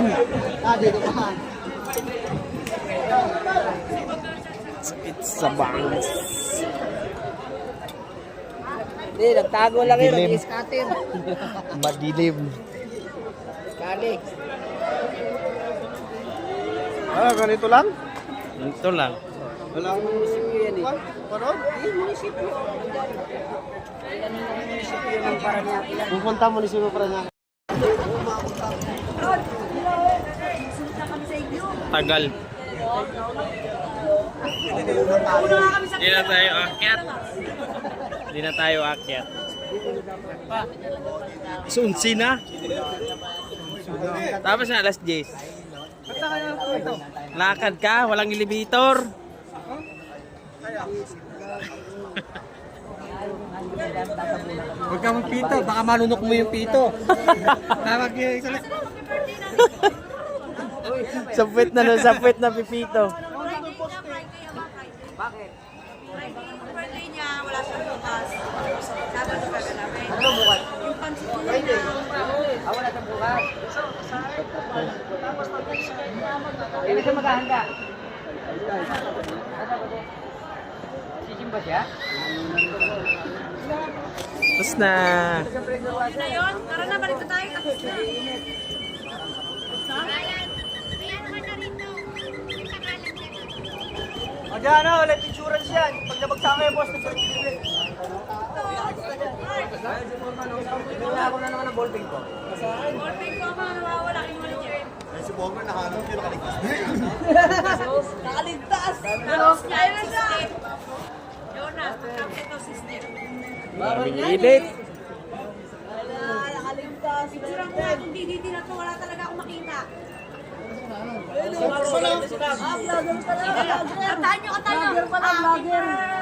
doon. Dito pa. Sa bangs. Hindi, nagtago lang yun. Dilim. Nag-scatter. Madilim. Kali. Ganito lang? Ganito lang. Walang munisipyo yan eh. Ano? Hindi, munisipyo. Yan yung munisipyo ng Paranaque. Pupunta mo ni Sino Paranaque. Tagal. Hindi na tayo akyat. Hindi na tayo akyat. Sunsi na. Tapos na alas 10. Lakad ka, walang elevator. Huwag ka magpito, baka malunok mo yung pito. Tawag yung isa lang. Sapit na pipito. Bakit? Birthday niya, wala siyang bukas. Sabado ka ganapin. Ano bukas? Yung pansit niya. Wala sa bukas. Hindi siya maghahanda. Sisimba siya? Tapos na. Yun na yun. Tara na, balik na tayo. Tapos na. Diyan na, ulit insurance yan. Pag nabagsama yung boss, nag-certificate. Wala ako na naman ang ballpen ko. Ballpen ko mga nawawala kayong manager. Si Bogor, nakahanap yun, nakaligtas. Nakaligtas! Tapos niya yung system. Yun na, pagkapit ng system. Maraming init. Wala, nakaligtas. Picture ko nga kung DDT na to, wala talaga akong makita. Kantahan nyo, kantahan nyo.